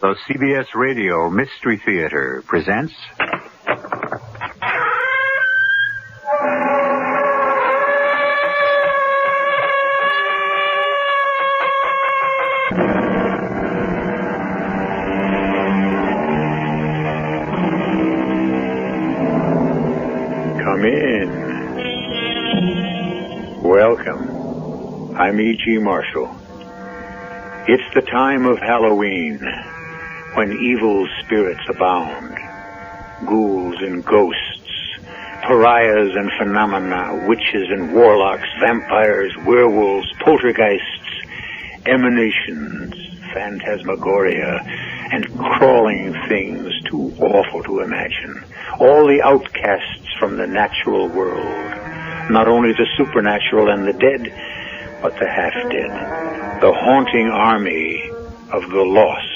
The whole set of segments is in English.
The CBS Radio Mystery Theater presents... Come in. Welcome. I'm E.G. Marshall. It's the time of Halloween, when evil spirits abound. Ghouls and ghosts, pariahs and phenomena, witches and warlocks, vampires, werewolves, poltergeists, emanations, phantasmagoria, and crawling things too awful to imagine. All the outcasts from the natural world. Not only the supernatural and the dead, but the half-dead. The haunting army of the lost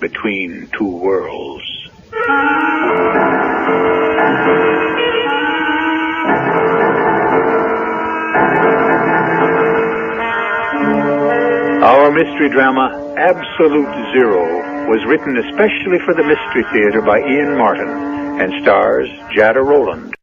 between two worlds. Our mystery drama, Absolute Zero, was written especially for the Mystery Theater by Ian Martin and stars Jada Rowland.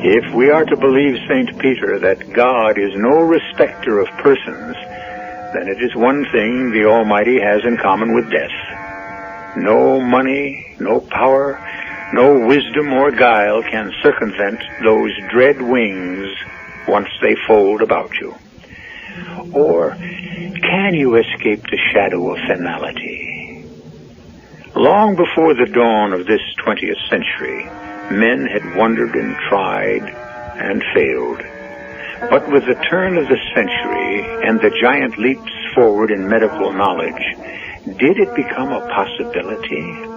If we are to believe St. Peter that God is no respecter of persons, then it is one thing the Almighty has in common with death. No money, no power, no wisdom or guile can circumvent those dread wings once they fold about you. Or can you escape the shadow of finality? Long before the dawn of this 20th century, men had wondered and tried and failed. But with the turn of the century and the giant leaps forward in medical knowledge, did it become a possibility?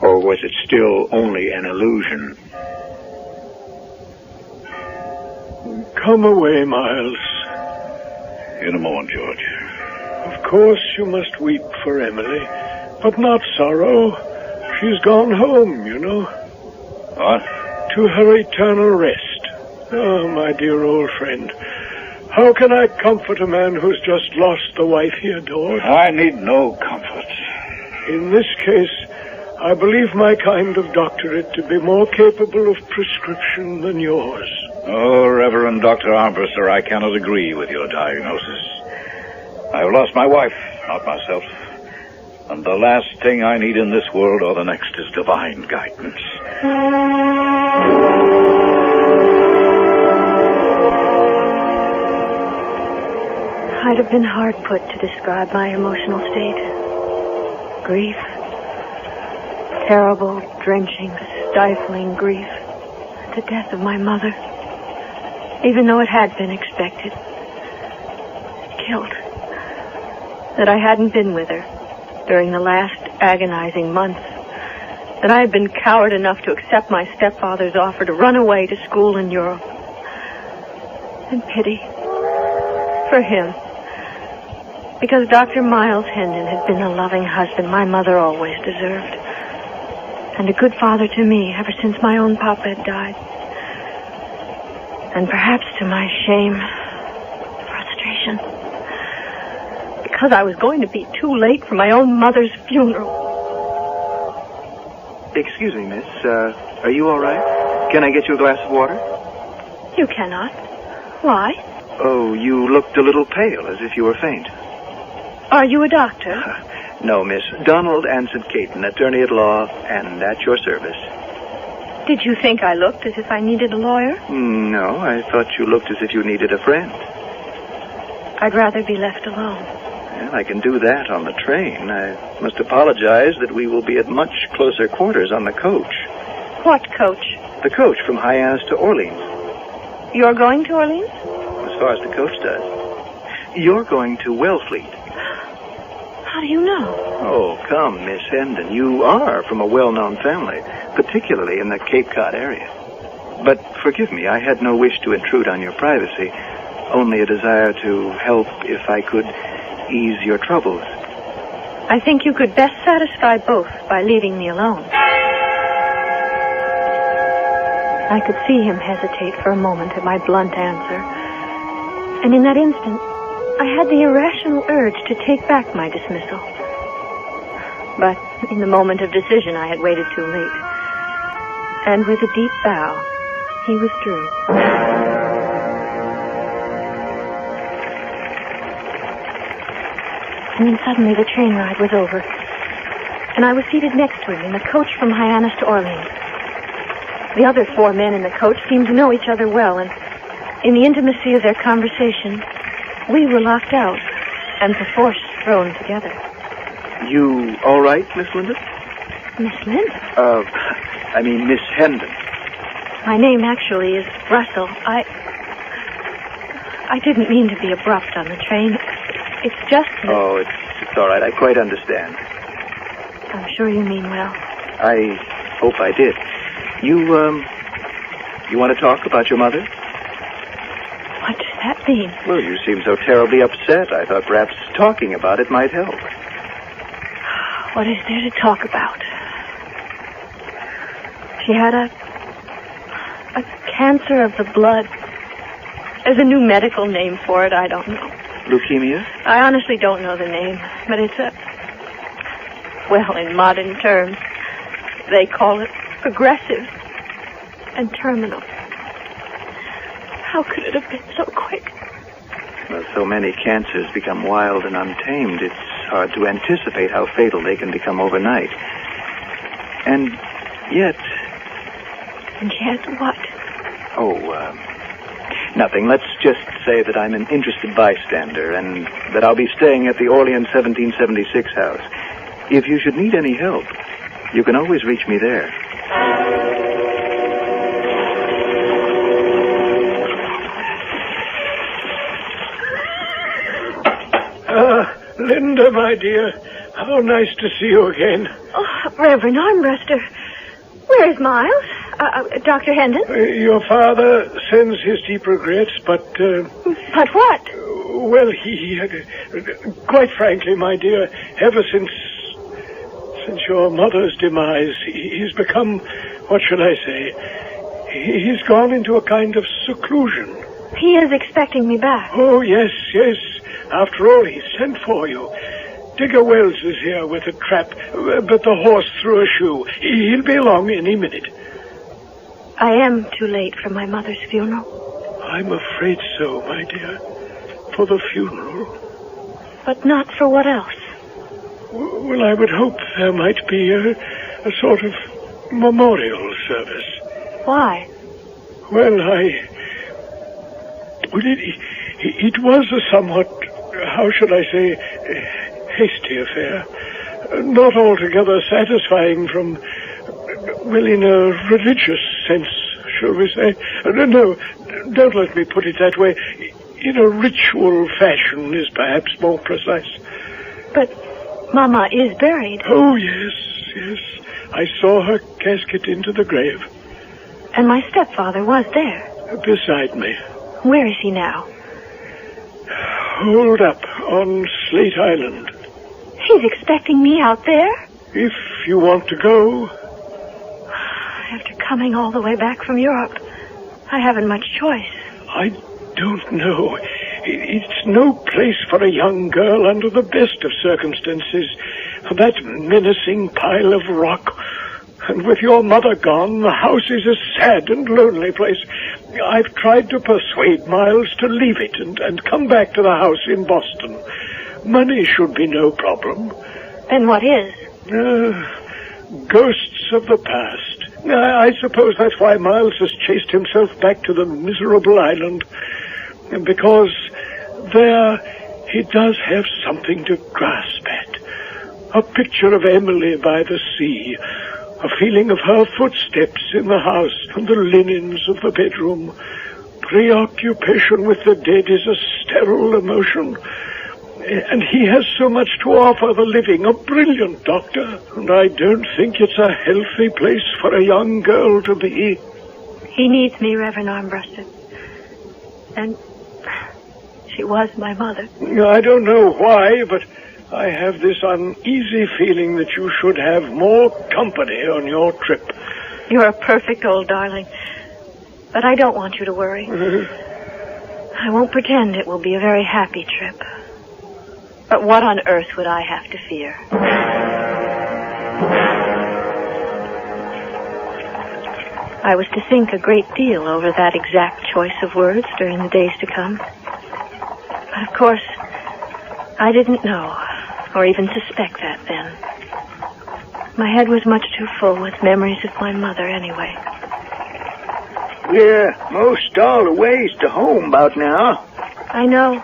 Or was it still only an illusion? Come away, Miles. In a moment, George. Of course you must weep for Emily, but not sorrow. She's gone home, you know. What? To her eternal rest. Oh, my dear old friend. How can I comfort a man who's just lost the wife he adored? I need no comfort. In this case, I believe my kind of doctorate to be more capable of prescription than yours. Oh, Reverend Dr. Armbruster, I cannot agree with your diagnosis. I've lost my wife, not myself. And the last thing I need in this world or the next is divine guidance. I'd have been hard put to describe my emotional state. Grief. Terrible, drenching, stifling grief. The death of my mother. Even though it had been expected. Guilt. That I hadn't been with her during the last agonizing months. That I had been coward enough to accept my stepfather's offer to run away to school in Europe. And pity. For him. Because Dr. Miles Hendon had been the loving husband my mother always deserved. And a good father to me ever since my own papa had died. And perhaps to my shame, frustration. Because I was going to be too late for my own mother's funeral. Excuse me, miss. Are you all right? Can I get you a glass of water? You cannot. Why? Oh, you looked a little pale, as if you were faint. Are you a doctor? No, miss. Donald Anson Caton, attorney at law, and at your service. Did you think I looked as if I needed a lawyer? No, I thought you looked as if you needed a friend. I'd rather be left alone. Well, I can do that on the train. I must apologize that we will be at much closer quarters on the coach. What coach? The coach from Hyannis to Orleans. You're going to Orleans? As far as the coach does. You're going to Wellfleet. How do you know? Oh, come, Miss Hendon. You are from a well-known family, particularly in the Cape Cod area. But forgive me, I had no wish to intrude on your privacy, only a desire to help if I could ease your troubles. I think you could best satisfy both by leaving me alone. I could see him hesitate for a moment at my blunt answer. And in that instant, I had the irrational urge to take back my dismissal. But in the moment of decision, I had waited too late. And with a deep bow, he withdrew. And then suddenly the train ride was over. And I was seated next to him in the coach from Hyannis to Orleans. The other 4 men in the coach seemed to know each other well, and in the intimacy of their conversation, we were locked out and perforce thrown together. You all right, Miss Linden? Miss Linden? I mean Miss Hendon. My name actually is Russell. I didn't mean to be abrupt on the train. It's just that... Oh, it's all right. I quite understand. I'm sure you mean well. I hope I did. You want to talk about your mother? What does that mean? Well, you seem so terribly upset. I thought perhaps talking about it might help. What is there to talk about? She had a cancer of the blood. There's a new medical name for it. I don't know. Leukemia? I honestly don't know the name, but it's well, in modern terms, they call it progressive and terminal. How could it have been so quick? Well, so many cancers become wild and untamed. It's hard to anticipate how fatal they can become overnight. And yet... And yet what? Oh, nothing. Let's just say that I'm an interested bystander and that I'll be staying at the Orleans 1776 house. If you should need any help, you can always reach me there. Linda, my dear, how nice to see you again. Oh, Reverend Armbruster. Where is Miles? Dr. Hendon? Your father sends his deep regrets, but... But what? Well, he quite frankly, my dear, ever since your mother's demise, he's become, what shall I say, he's gone into a kind of seclusion. He is expecting me back. Oh, yes. After all, he sent for you. Digger Wells is here with a trap, but the horse threw a shoe. He'll be along any minute. I am too late for my mother's funeral. I'm afraid so, my dear. For the funeral. But not for what else? Well, I would hope there might be a sort of memorial service. Why? Well, it was a somewhat, how should I say, hasty affair. Not altogether satisfying from, well, in a religious sense, shall we say. No, don't let me put it that way. In a ritual fashion is perhaps more precise. But Mama is buried. Oh, yes. I saw her casket into the grave. And my stepfather was there. Beside me. Where is he now? Holed up on Slate Island. He's expecting me out there? If you want to go. After coming all the way back from Europe, I haven't much choice. I don't know. It's no place for a young girl under the best of circumstances. That menacing pile of rock. And with your mother gone, the house is a sad and lonely place. I've tried to persuade Miles to leave it and come back to the house in Boston. Money should be no problem. Then what is? Ghosts of the past. I suppose that's why Miles has chased himself back to the miserable island. Because there he does have something to grasp at. A picture of Emily by the sea. A feeling of her footsteps in the house and the linens of the bedroom. Preoccupation with the dead is a sterile emotion. And he has so much to offer the living, a brilliant doctor. And I don't think it's a healthy place for a young girl to be. He needs me, Reverend Armbruster. And she was my mother. I don't know why, but I have this uneasy feeling that you should have more company on your trip. You're a perfect old darling. But I don't want you to worry. I won't pretend it will be a very happy trip. But what on earth would I have to fear? I was to think a great deal over that exact choice of words during the days to come. But of course, I didn't know, or even suspect that then. My head was much too full with memories of my mother anyway. We're most all the ways to home about now. I know.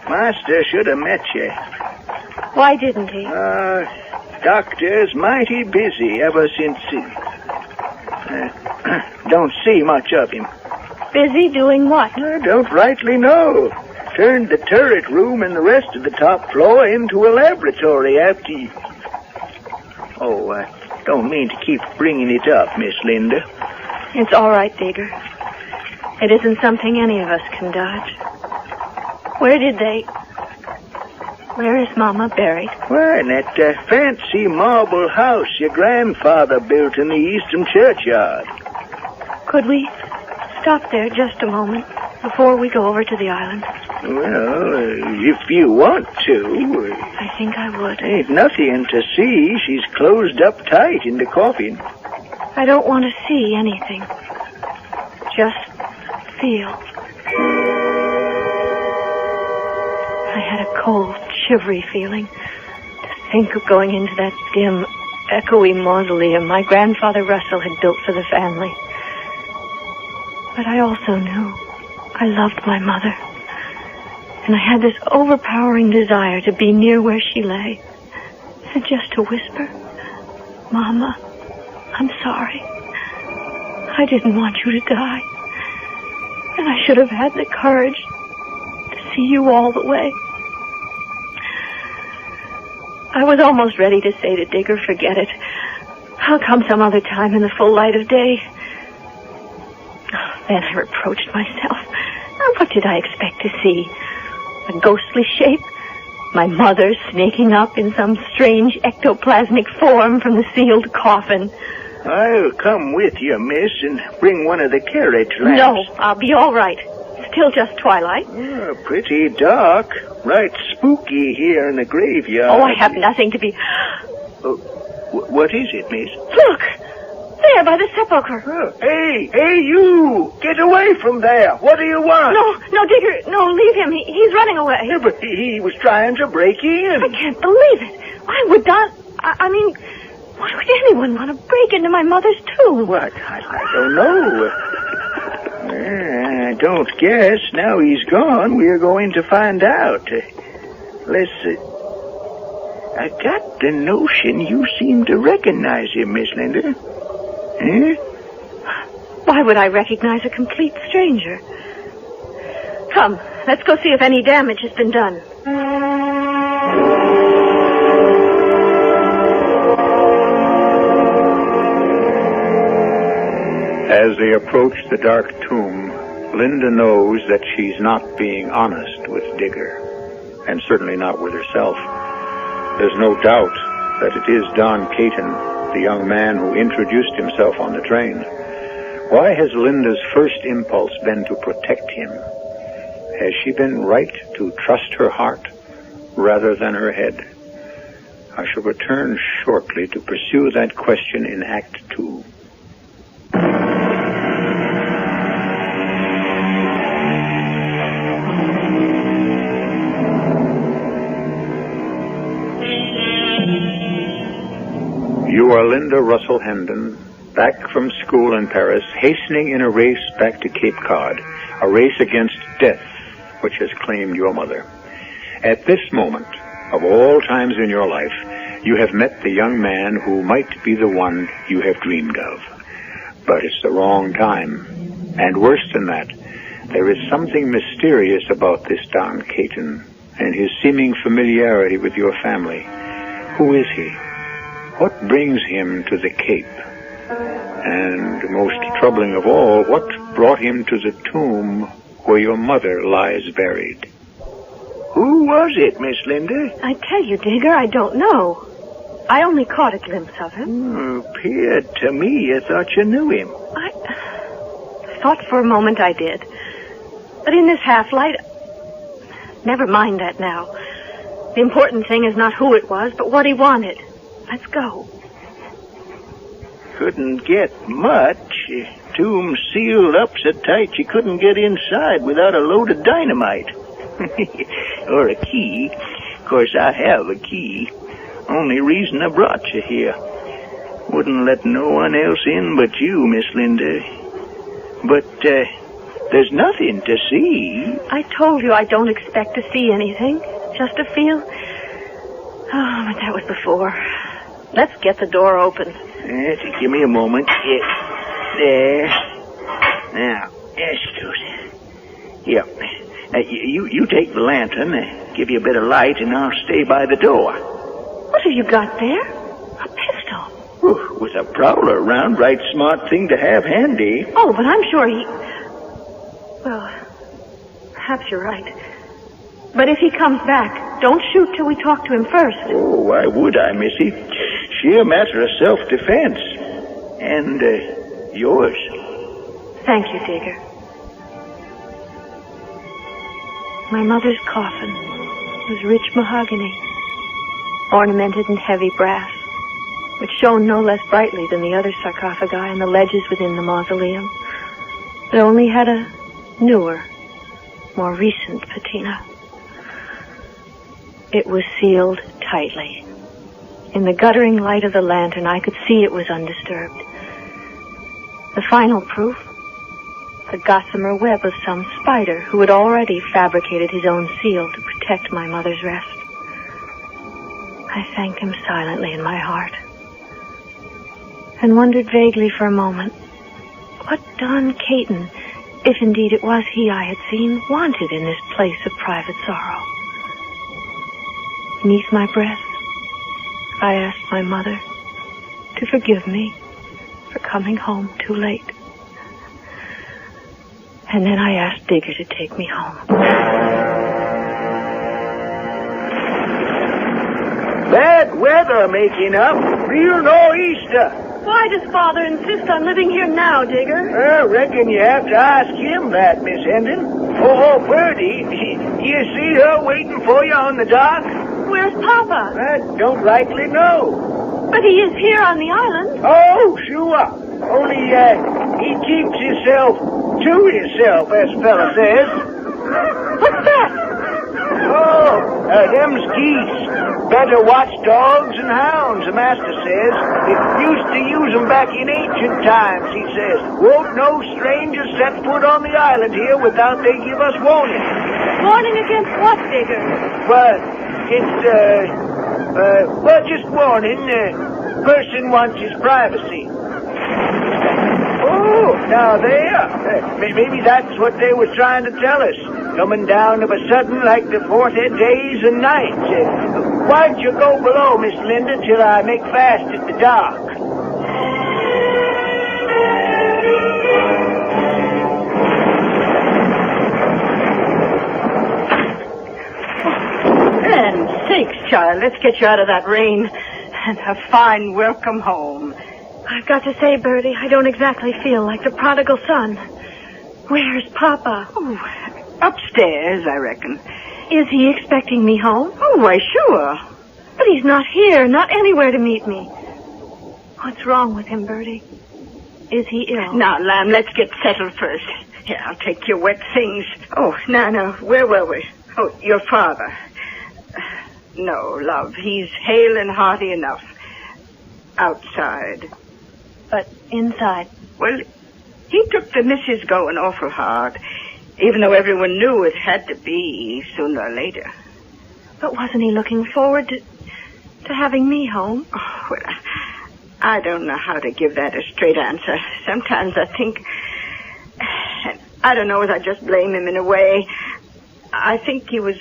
Master should have met you. Why didn't he? Doctor's mighty busy ever since don't see much of him. Busy doing what? I don't rightly know. Turned the turret room and the rest of the top floor into a laboratory after he... Oh, I don't mean to keep bringing it up, Miss Linda. It's all right, Digger. It isn't something any of us can dodge. Where is Mama buried? Why, in that fancy marble house your grandfather built in the eastern churchyard. Could we stop there just a moment before we go over to the island? Well, if you want to. I think I would. Ain't nothing to see. She's closed up tight in the coffin. I don't want to see anything. Just feel. I had a cold, shivery feeling to think of going into that dim, echoey mausoleum my grandfather Russell had built for the family. But I also knew I loved my mother, and I had this overpowering desire to be near where she lay, and just to whisper, "Mama, I'm sorry. I didn't want you to die, and I should have had the courage to see you all the way." I was almost ready to say to Digger, forget it. I'll come some other time in the full light of day. Then I reproached myself. What did I expect to see? A ghostly shape? My mother snaking up in some strange ectoplasmic form from the sealed coffin? I'll come with you, miss, and bring one of the carriage lamps. No, I'll be all right. Still just twilight. Pretty dark. Right spooky here in the graveyard. Oh, I have nothing to be... What is it, miss? Look! There, by the sepulcher. Hey, you! Get away from there! What do you want? No, Digger, no, leave him. He's running away. Yeah, but he was trying to break in. I can't believe it. Why would Don... I mean, why would anyone want to break into my mother's tomb? What? I don't know. I don't guess. Now he's gone, we're going to find out. Listen. I got the notion you seem to recognize him, Miss Linda. Eh? Why would I recognize a complete stranger? Come, let's go see if any damage has been done. As they approach the dark tomb, Linda knows that she's not being honest with Digger, and certainly not with herself. There's no doubt that it is Don Caton, the young man who introduced himself on the train. Why has Linda's first impulse been to protect him? Has she been right to trust her heart rather than her head? I shall return shortly to pursue that question in Act 2. You are Linda Russell Hendon, back from school in Paris, hastening in a race back to Cape Cod, a race against death, which has claimed your mother. At this moment, of all times in your life, you have met the young man who might be the one you have dreamed of. But it's the wrong time. And worse than that, there is something mysterious about this Don Caton and his seeming familiarity with your family. Who is he? What brings him to the Cape? And most troubling of all, what brought him to the tomb where your mother lies buried? Who was it, Miss Linda? I tell you, Digger, I don't know. I only caught a glimpse of him. Appeared to me you thought you knew him. thought for a moment I did. But in this half-light... Never mind that now. The important thing is not who it was, but what he wanted. Let's go. Couldn't get much. Tomb sealed up so tight you couldn't get inside without a load of dynamite. Or a key. Of course, I have a key. Only reason I brought you here. Wouldn't let no one else in but you, Miss Linda. But, there's nothing to see. I told you I don't expect to see anything. Just to feel... Oh, but that was before. Let's get the door open. Give me a moment. There. Now, yes, Here. You take the lantern, give you a bit of light, and I'll stay by the door. What have you got there? A pistol. Ooh, with a prowler around, right smart thing to have handy. Oh, but I'm sure he... Well, perhaps you're right. But if he comes back, don't shoot till we talk to him first. Oh, why would I, Missy? Sheer matter of self-defense. And, yours. Thank you, Digger. My mother's coffin was rich mahogany, ornamented in heavy brass, which shone no less brightly than the other sarcophagi and the ledges within the mausoleum. It only had a newer, more recent patina. It was sealed tightly. In the guttering light of the lantern, I could see it was undisturbed. The final proof, the gossamer web of some spider who had already fabricated his own seal to protect my mother's rest. I thanked him silently in my heart, and wondered vaguely for a moment what Don Caton, if indeed it was he I had seen, wanted in this place of private sorrow. Beneath my breath, I asked my mother to forgive me for coming home too late. And then I asked Digger to take me home. Bad weather making up. Real nor'easter. Why does Father insist on living here now, Digger? I reckon you have to ask him that, Miss Hendon. Oh, Bertie, you see her waiting for you on the dock? Where's Papa? I don't rightly know. But he is here on the island. Oh, sure. Only, he keeps himself to himself, as a fella says. What's that? Oh, them's geese. Better watchdogs and hounds, the master says. It used to use them back in ancient times, he says. Won't no stranger set foot on the island here without they give us warning. Warning against what, Digger? But it's, well, just warning. Person wants his privacy. Oh, now there. Maybe that's what they were trying to tell us. Coming down of a sudden like the 40 days and nights. Why don't you go below, Miss Linda, till I make fast at the dock? And sakes, child, let's get you out of that rain. And a fine welcome home. I've got to say, Bertie, I don't exactly feel like the prodigal son. Where's Papa? Oh, upstairs, I reckon. Is he expecting me home? Oh, why, sure. But he's not here, not anywhere to meet me. What's wrong with him, Bertie? Is he ill? Now, Lamb, let's get settled first. Here, I'll take your wet things. Oh, now, where were we? Oh, your father. No, love, he's hale and hearty enough. Outside. But inside? Well, he took the missus going awful hard, even though everyone knew it had to be sooner or later. But wasn't he looking forward to having me home? Oh, well, I don't know how to give that a straight answer. Sometimes I think... I don't know as I just blame him in a way. I think he was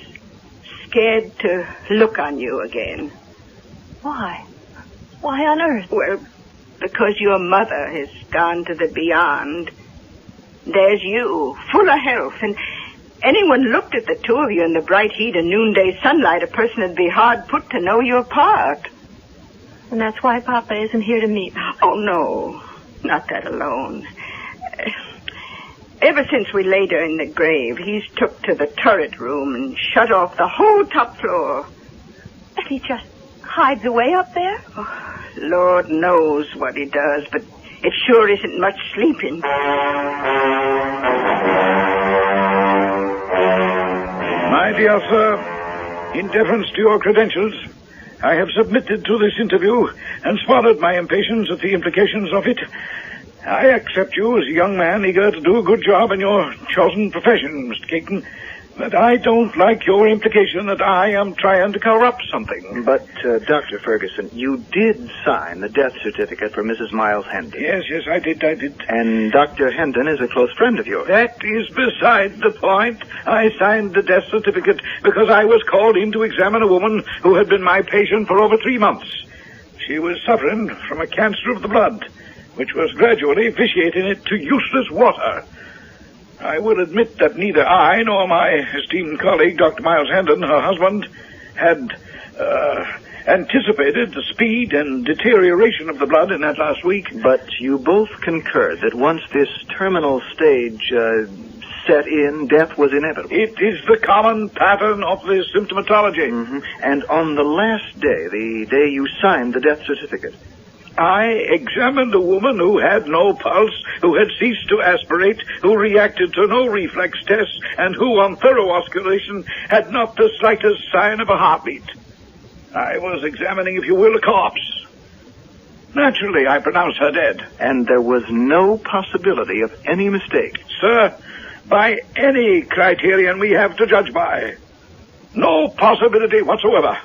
scared to look on you again. Why? Why on earth? Well, because your mother has gone to the beyond. There's you, full of health, and anyone looked at the two of you in the bright heat of noonday sunlight, a person would be hard put to know you apart. And that's why Papa isn't here to meet me. Oh, no, not that alone. Ever since we laid her in the grave, he's took to the turret room and shut off the whole top floor. And he just hides away up there? Oh, Lord knows what he does, but it sure isn't much sleeping. My dear sir, in deference to your credentials, I have submitted to this interview and swallowed my impatience at the implications of it. I accept you as a young man eager to do a good job in your chosen profession, Mr. Caton, but I don't like your implication that I am trying to corrupt something. But, Dr. Ferguson, you did sign the death certificate for Mrs. Miles Hendon. Yes, I did. And Dr. Hendon is a close friend of yours. That is beside the point. I signed the death certificate because I was called in to examine a woman who had been my patient for over 3 months. She was suffering from a cancer of the blood, which was gradually vitiating it to useless water. I will admit that neither I nor my esteemed colleague, Dr. Miles Hendon, her husband, had anticipated the speed and deterioration of the blood in that last week. But you both concurred that once this terminal stage set in, death was inevitable. It is the common pattern of this symptomatology. Mm-hmm. And on the last day, the day you signed the death certificate, I examined a woman who had no pulse, who had ceased to aspirate, who reacted to no reflex tests, and who, on thorough auscultation, had not the slightest sign of a heartbeat. I was examining, if you will, a corpse. Naturally, I pronounced her dead. And there was no possibility of any mistake. Sir, by any criterion we have to judge by, no possibility whatsoever.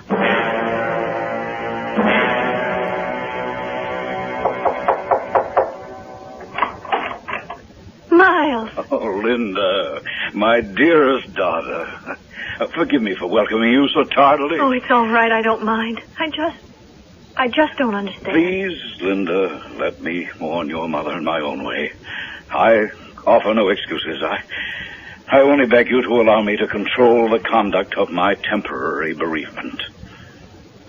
Miles. Oh, Linda, my dearest daughter. Forgive me for welcoming you so tardily. Oh, it's all right. I don't mind. I just don't understand. Please, Linda, let me mourn your mother in my own way. I offer no excuses. I only beg you to allow me to control the conduct of my temporary bereavement.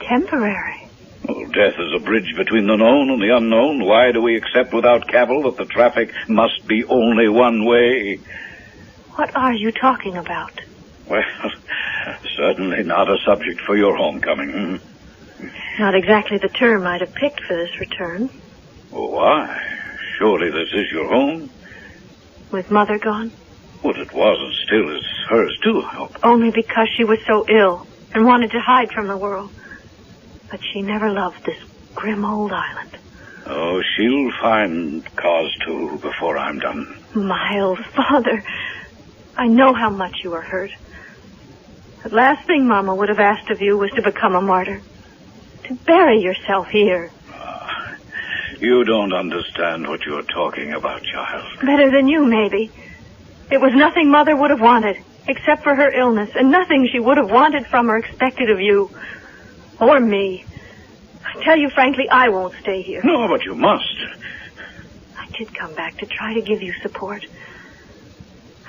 Temporary? Well, death is a bridge between the known and the unknown. Why do we accept without cavil that the traffic must be only one way? What are you talking about? Well, certainly not a subject for your homecoming. Not exactly the term I'd have picked for this return. Well, why? Surely this is your home? With Mother gone? Well, it was and still is hers, too, I hope. Only because she was so ill and wanted to hide from the world. But she never loved this grim old island. Oh, she'll find cause to before I'm done. Miles, Father, I know how much you are hurt. The last thing Mama would have asked of you was to become a martyr. To bury yourself here. You don't understand what you're talking about, child. Better than you, maybe. It was nothing Mother would have wanted, except for her illness, and nothing she would have wanted from or expected of you. Or me. I tell you frankly, I won't stay here. No, but you must. I did come back to try to give you support.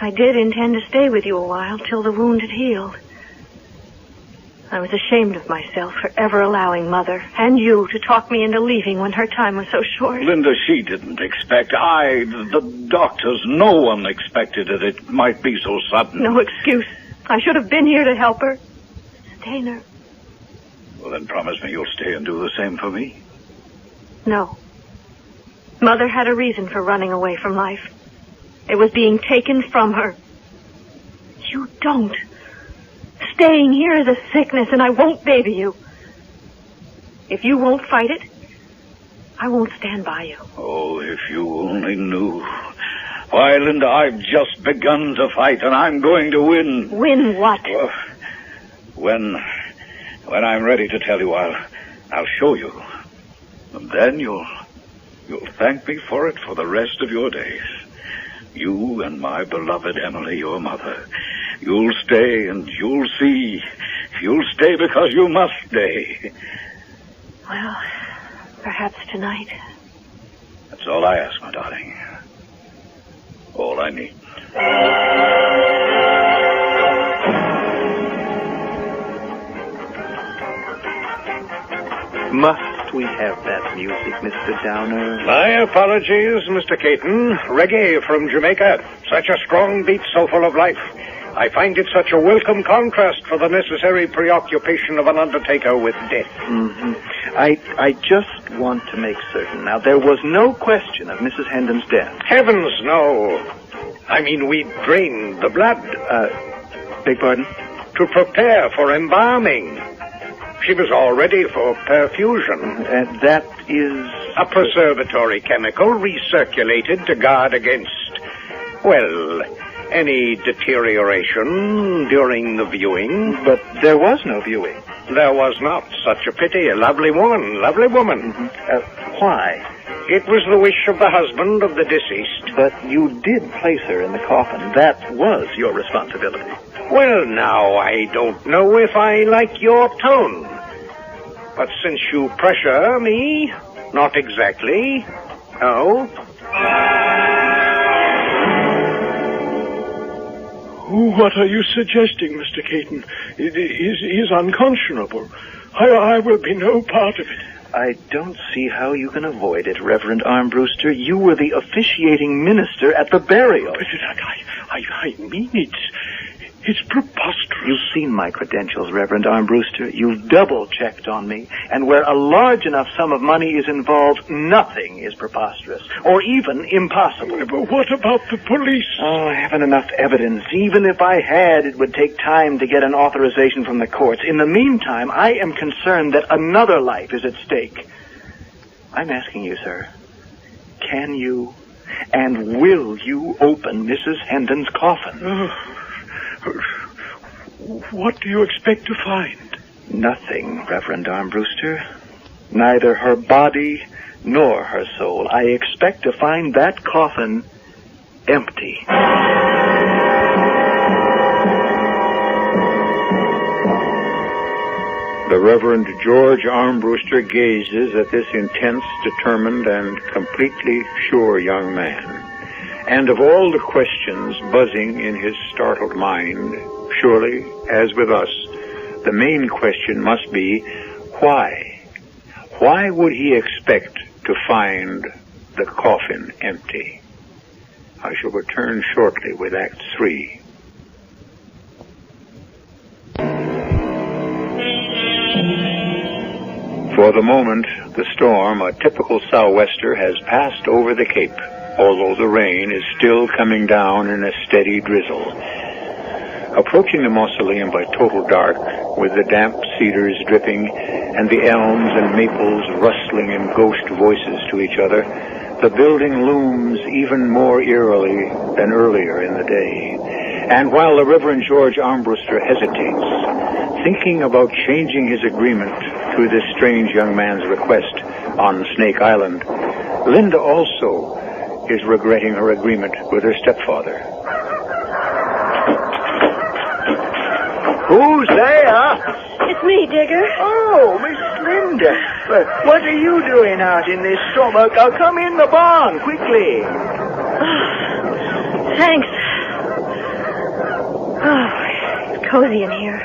I did intend to stay with you a while till the wound had healed. I was ashamed of myself for ever allowing Mother and you to talk me into leaving when her time was so short. Linda, she didn't expect. The doctors, no one expected that it might be so sudden. No excuse. I should have been here to help her. Sustain her. Well, then promise me you'll stay and do the same for me. No. Mother had a reason for running away from life. It was being taken from her. You don't. Staying here is a sickness, and I won't baby you. If you won't fight it, I won't stand by you. Oh, if you only knew. Why, Linda, I've just begun to fight, and I'm going to win. Win what? When I'm ready to tell you, I'll show you. And then you'll thank me for it for the rest of your days. You and my beloved Emily, your mother. You'll stay and you'll see. You'll stay because you must stay. Well, perhaps tonight. That's all I ask, my darling. All I need. Must we have that music, Mr. Downer? My apologies, Mr. Caton. Reggae from Jamaica. Such a strong beat, so full of life. I find it such a welcome contrast for the necessary preoccupation of an undertaker with death. Mm-hmm. I just want to make certain. Now, there was no question of Mrs. Hendon's death. Heavens, no. I mean, we drained the blood. Beg pardon? To prepare for embalming. She was all ready for perfusion. And that is... a preservatory chemical recirculated to guard against, well, any deterioration during the viewing. But there was no viewing. There was not. Such a pity. A lovely woman. Lovely woman. Mm-hmm. Why? It was the wish of the husband of the deceased. But you did place her in the coffin. That was your responsibility. Well, now, I don't know if I like your tone. But since you pressure me, not exactly. No. What are you suggesting, Mr. Caton? It is unconscionable. I will be no part of it. I don't see how you can avoid it, Reverend Armbruster. You were the officiating minister at the burial. But I mean, it's preposterous. You've seen my credentials, Reverend Armbruster. You've double-checked on me. And where a large enough sum of money is involved, nothing is preposterous, or even impossible. But what about the police? Oh, I haven't enough evidence. Even if I had, it would take time to get an authorization from the courts. In the meantime, I am concerned that another life is at stake. I'm asking you, sir, can you and will you open Mrs. Hendon's coffin? What do you expect to find? Nothing, Reverend Armbruster. Neither her body nor her soul. I expect to find that coffin empty. The Reverend George Armbruster gazes at this intense, determined, and completely sure young man. And of all the questions buzzing in his startled mind, surely, as with us, the main question must be, why? Why would he expect to find the coffin empty? I shall return shortly with Act 3. For the moment, the storm, a typical sou'wester, has passed over the Cape, although the rain is still coming down in a steady drizzle. Approaching the mausoleum by total dark, with the damp cedars dripping and the elms and maples rustling in ghost voices to each other, the building looms even more eerily than earlier in the day. And while the Reverend George Armbruster hesitates, thinking about changing his agreement to this strange young man's request on Snake Island, Linda also is regretting her agreement with her stepfather. Who's there? It's me, Digger. Oh, Miss Linda. What are you doing out in this storm? Come in the barn, quickly. Thanks. Oh, it's cozy in here.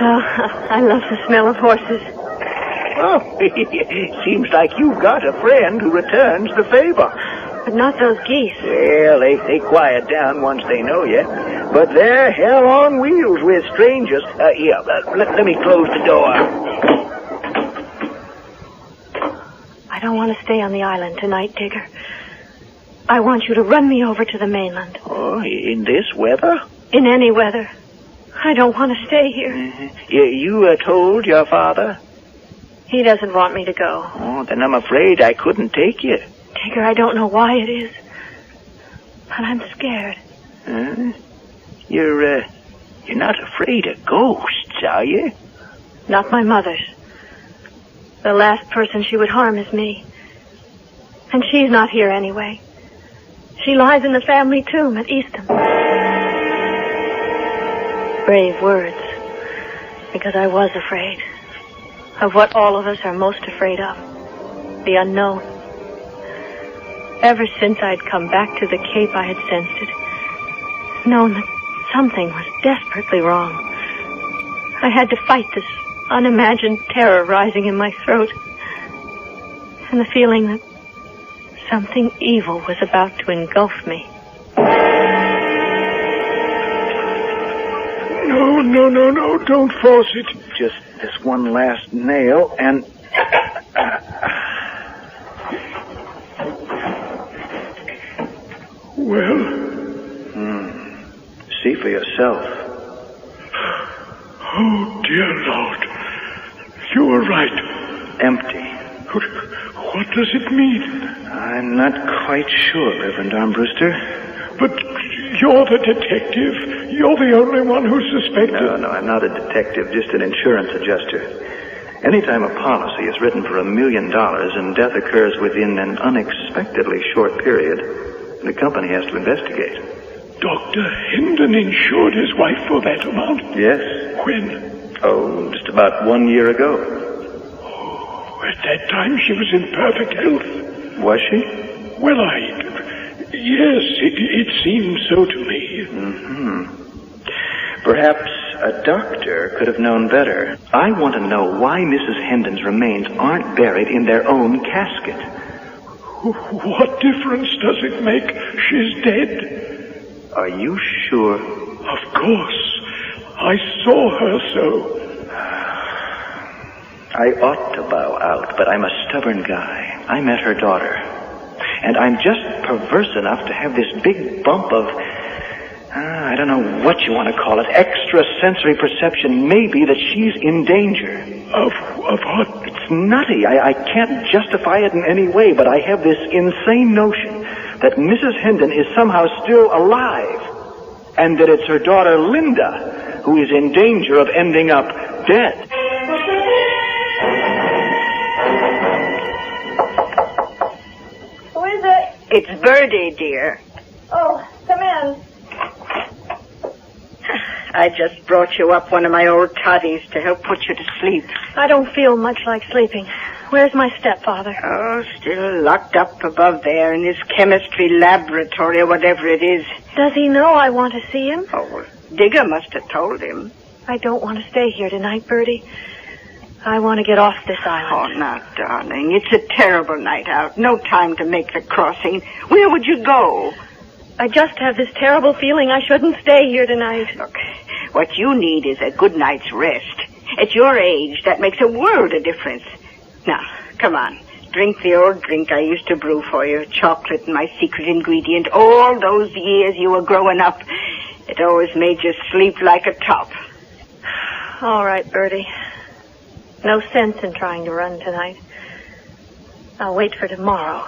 Oh, I love the smell of horses. Oh, seems like you've got a friend who returns the favor. But not those geese. Well, they quiet down once they know you. But they're hell on wheels with strangers. Let me close the door. I don't want to stay on the island tonight, Digger. I want you to run me over to the mainland. Oh, in this weather? In any weather. I don't want to stay here. Mm-hmm. You told your father? He doesn't want me to go. Oh, then I'm afraid I couldn't take you. Digger, I don't know why it is, but I'm scared. You're not afraid of ghosts, are you? Not my mother's. The last person she would harm is me. And she's not here anyway. She lies in the family tomb at Eastham. Brave words, because I was afraid of what all of us are most afraid of, the unknown. Ever since I'd come back to the Cape, I had sensed it, known that something was desperately wrong. I had to fight this unimagined terror rising in my throat, and the feeling that something evil was about to engulf me. No, don't force it. Just this one last nail, and... Well? See for yourself. Oh, dear Lord. You are right. Empty. What does it mean? I'm not quite sure, Reverend Armbruster. But you're the detective. You're the only one who suspected. No, I'm not a detective, just an insurance adjuster. Anytime a policy is written for $1 million and death occurs within an unexpectedly short period, the company has to investigate. Dr. Hendon insured his wife for that amount? Yes. When? Oh, just about 1 year ago. Oh, at that time she was in perfect health. Was she? Well, yes, it seemed so to me. Perhaps a doctor could have known better. I want to know why Mrs. Hendon's remains aren't buried in their own casket. What difference does it make? She's dead. Are you sure? Of course. I saw her so. I ought to bow out, but I'm a stubborn guy. I met her daughter. And I'm just perverse enough to have this big bump of, I don't know what you want to call it, extrasensory perception, maybe, that she's in danger. Of what? It's nutty. I can't justify it in any way, but I have this insane notion that Mrs. Hendon is somehow still alive, and that it's her daughter, Linda, who is in danger of ending up dead. Who is it? It's Birdie, dear. Oh, come in. I just brought you up one of my old toddies to help put you to sleep. I don't feel much like sleeping. Where's my stepfather? Oh, still locked up above there in his chemistry laboratory or whatever it is. Does he know I want to see him? Oh, well, Digger must have told him. I don't want to stay here tonight, Bertie. I want to get off this island. Oh, now, darling, it's a terrible night out. No time to make the crossing. Where would you go? I just have this terrible feeling I shouldn't stay here tonight. Look, what you need is a good night's rest. At your age, that makes a world of difference. Now, come on. Drink the old drink I used to brew for you. Chocolate, my secret ingredient. All those years you were growing up, it always made you sleep like a top. All right, Bertie. No sense in trying to run tonight. I'll wait for tomorrow.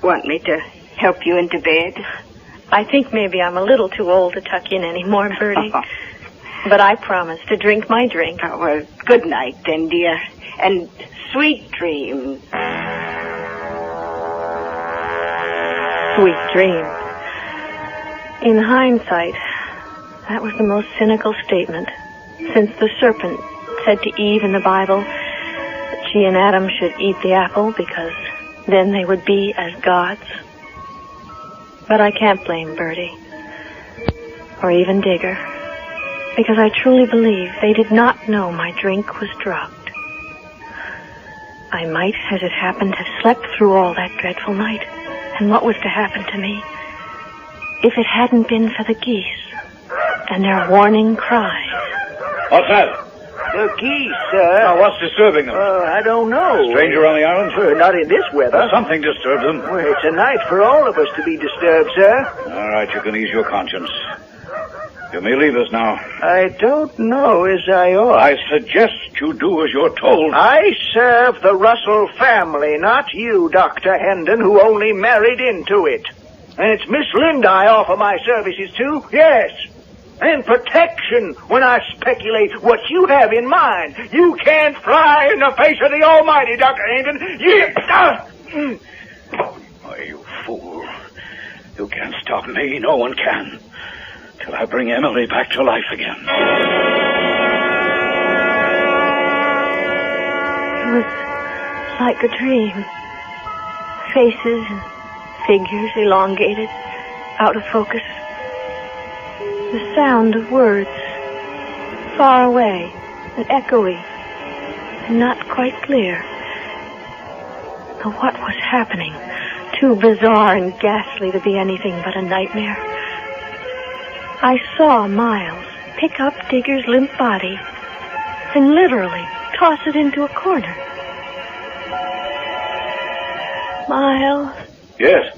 Want me to help you into bed? I think maybe I'm a little too old to tuck in anymore, Bertie. But I promise to drink my drink. Oh, well, good night then, dear. And sweet dreams. Sweet dreams. In hindsight, that was the most cynical statement since the serpent said to Eve in the Bible that she and Adam should eat the apple because then they would be as gods. But I can't blame Bertie, or even Digger, because I truly believe they did not know my drink was drugged. I might, as it happened, have slept through all that dreadful night, and what was to happen to me if it hadn't been for the geese and their warning cries. What's that? The geese, sir. Now, what's disturbing them? I don't know. Stranger on the island? Not in this weather. Something disturbed them. Well, it's a night for all of us to be disturbed, sir. All right, you can ease your conscience. You may leave us now. I don't know as I ought. I suggest you do as you're told. I serve the Russell family, not you, Dr. Hendon, who only married into it. And it's Miss Linda I offer my services to, yes. And protection when I speculate what you have in mind. You can't fly in the face of the Almighty, Dr. Hendon. Why, you fool. You can't stop me. No one can. Till I bring Emily back to life again. It was like a dream. Faces and figures elongated, out of focus. The sound of words, far away and echoey, and not quite clear. Though what was happening? Too bizarre and ghastly to be anything but a nightmare. I saw Miles pick up Digger's limp body and literally toss it into a corner. Miles? Yes?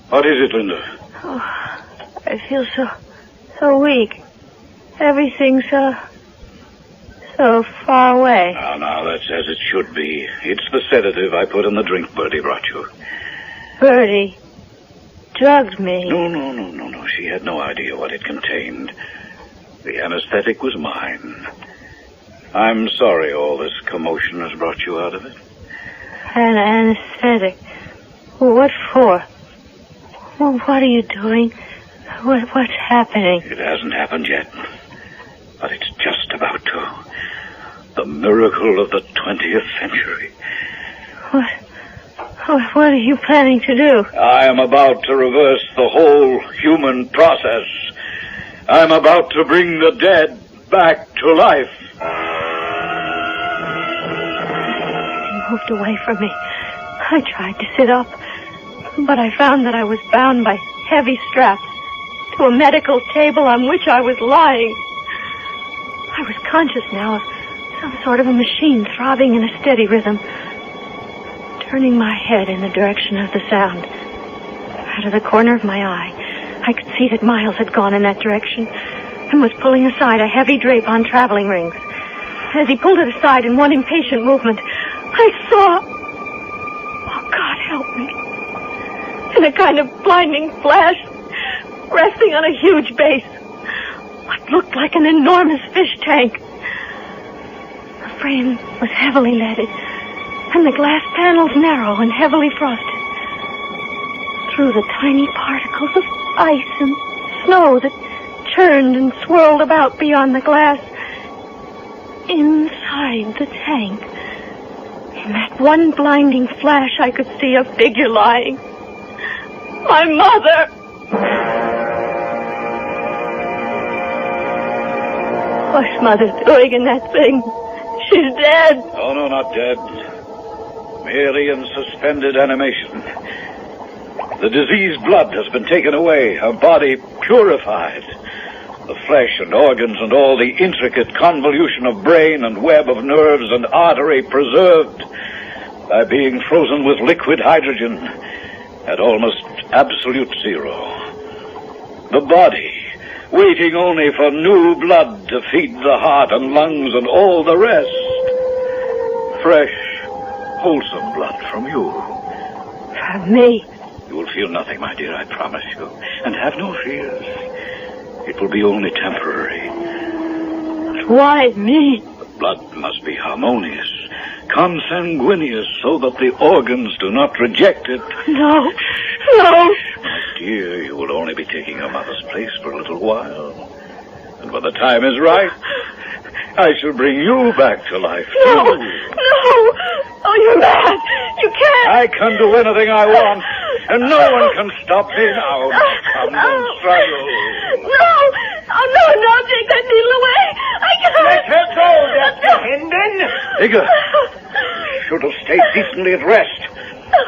What is it, Linda? Oh, I feel so weak. Everything's so far away. Now, that's as it should be. It's the sedative I put in the drink Bertie brought you. Bertie drugged me. No. She had no idea what it contained. The anesthetic was mine. I'm sorry all this commotion has brought you out of it. An anesthetic? What for? Well, what are you doing? What's happening? It hasn't happened yet, but it's just about to. The miracle of the 20th century. What are you planning to do? I am about to reverse the whole human process. I'm about to bring the dead back to life. He moved away from me. I tried to sit up, but I found that I was bound by heavy straps to a medical table on which I was lying. I was conscious now of some sort of a machine throbbing in a steady rhythm. Turning my head in the direction of the sound, out of the corner of my eye, I could see that Miles had gone in that direction and was pulling aside a heavy drape on traveling rings. As he pulled it aside in one impatient movement, I saw... Oh, God help me. In a kind of blinding flash, resting on a huge base, what looked like an enormous fish tank. The frame was heavily leaded, and the glass panels narrow and heavily frosted. Through the tiny particles of ice and snow that churned and swirled about beyond the glass, inside the tank, in that one blinding flash, I could see a figure lying. My mother! What's Mother doing in that thing? She's dead. Oh, no, not dead. Merely in suspended animation. The diseased blood has been taken away, her body purified. The flesh and organs and all the intricate convolution of brain and web of nerves and artery preserved by being frozen with liquid hydrogen at almost absolute zero. The body, waiting only for new blood to feed the heart and lungs and all the rest. Fresh, wholesome blood from you. From me? You will feel nothing, my dear, I promise you. And have no fears. It will be only temporary. But why me? The blood must be harmonious, consanguineous, so that the organs do not reject it. No. My dear, you will only be taking your mother's place for a little while. And when the time is right, I shall bring you back to life. No. Oh, you're mad. You can't. I can do anything I want, and no one can stop me now. Come and struggle. No. Oh, no, take that needle away. I can't. Let her go, Dr. Hendon. Digger, you should have stayed decently at rest.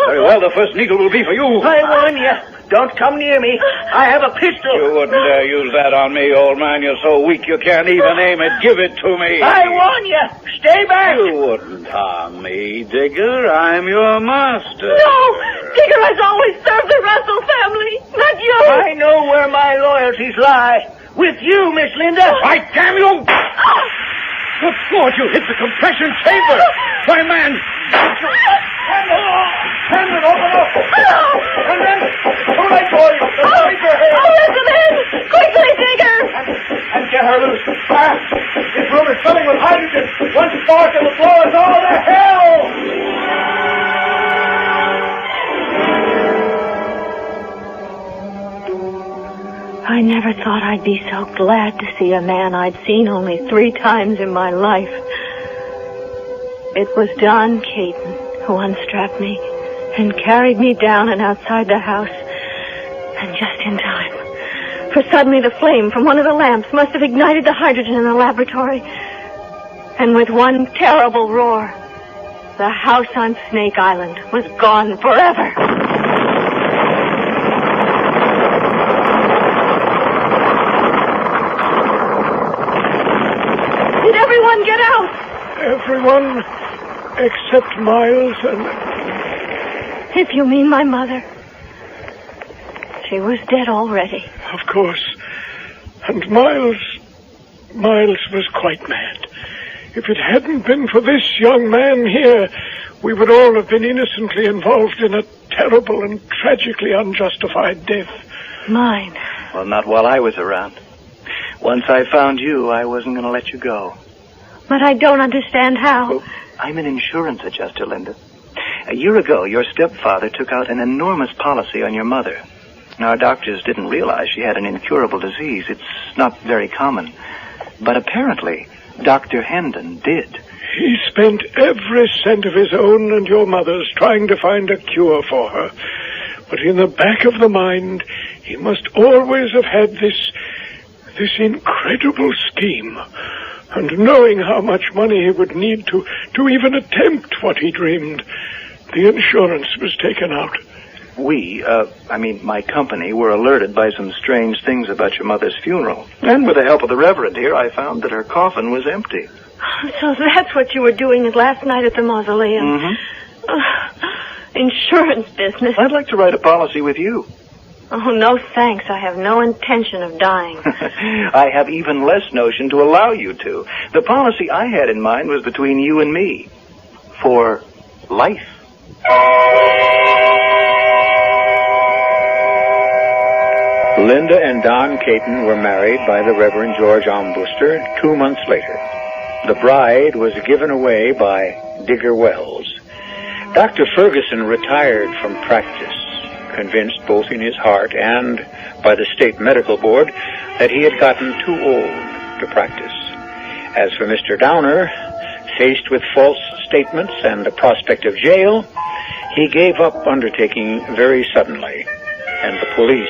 Very well, the first needle will be for you. I warn you. Don't come near me. I have a pistol. You wouldn't dare use that on me, old man. You're so weak you can't even aim it. Give it to me. I warn you. Stay back. You wouldn't harm me, Digger. I'm your master. No! Digger has always served the Russell family, not you. I know where my loyalties lie. With you, Miss Linda. Why, damn you! Good God, you hit the compression chamber! Why, man! Hendon, open up! Hendon, too late for you. Raise your head. Oh, let them in! Quickly, Digger! And get her loose. Fast! This room is filling with hydrogen. One spark and the floor is all to hell! I never thought I'd be so glad to see a man I'd seen only 3 times in my life. It was Don Caton who unstrapped me and carried me down and outside the house, and just in time. For suddenly the flame from one of the lamps must have ignited the hydrogen in the laboratory. And with one terrible roar, the house on Snake Island was gone forever. Did everyone get out? Everyone except Miles and... If you mean my mother, she was dead already. Of course. And Miles was quite mad. If it hadn't been for this young man here, we would all have been innocently involved in a terrible and tragically unjustified death. Mine. Well, not while I was around. Once I found you, I wasn't going to let you go. But I don't understand how. Well, I'm an insurance adjuster, Linda. A year ago, your stepfather took out an enormous policy on your mother. Our doctors didn't realize she had an incurable disease. It's not very common. But apparently, Dr. Hendon did. He spent every cent of his own and your mother's trying to find a cure for her. But in the back of the mind, he must always have had this incredible scheme. And knowing how much money he would need to even attempt what he dreamed, the insurance was taken out. My company, were alerted by some strange things about your mother's funeral. And with the help of the Reverend here, I found that her coffin was empty. So that's what you were doing last night at the mausoleum. Mm-hmm. Insurance business. I'd like to write a policy with you. Oh, no thanks. I have no intention of dying. I have even less notion to allow you to. The policy I had in mind was between you and me. For life. Linda and Don Caton were married by the Reverend George Armbruster 2 months later. The bride was given away by Digger Wells. Dr. Ferguson retired from practice, convinced both in his heart and by the state medical board that he had gotten too old to practice. As for Mr. Downer, faced with false statements and the prospect of jail, he gave up undertaking very suddenly, and the police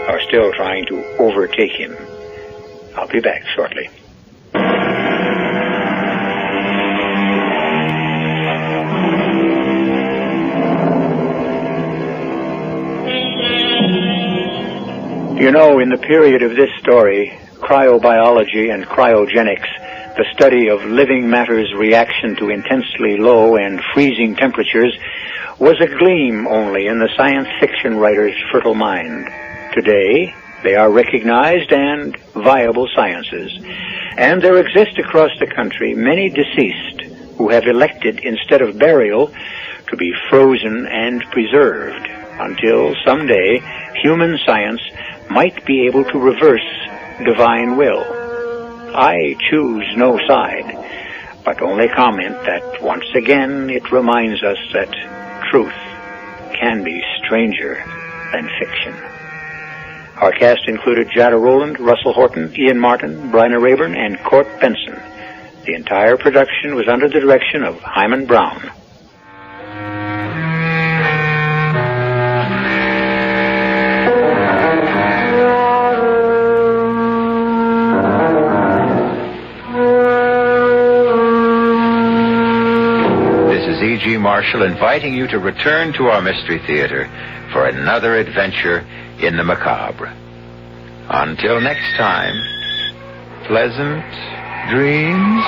are still trying to overtake him. I'll be back shortly. You know, in the period of this story, cryobiology and cryogenics, the study of living matter's reaction to intensely low and freezing temperatures, was a gleam only in the science fiction writer's fertile mind. Today, they are recognized and viable sciences, and there exist across the country many deceased who have elected, instead of burial, to be frozen and preserved until someday human science might be able to reverse divine will. I choose no side, but only comment that once again it reminds us that truth can be stranger than fiction. Our cast included Jada Rowland, Russell Horton, Ian Martin, Bryna Rayburn, and Court Benson. The entire production was under the direction of Hyman Brown. This is E.G. Marshall inviting you to return to our Mystery Theater for another adventure in the macabre. Until next time, pleasant dreams.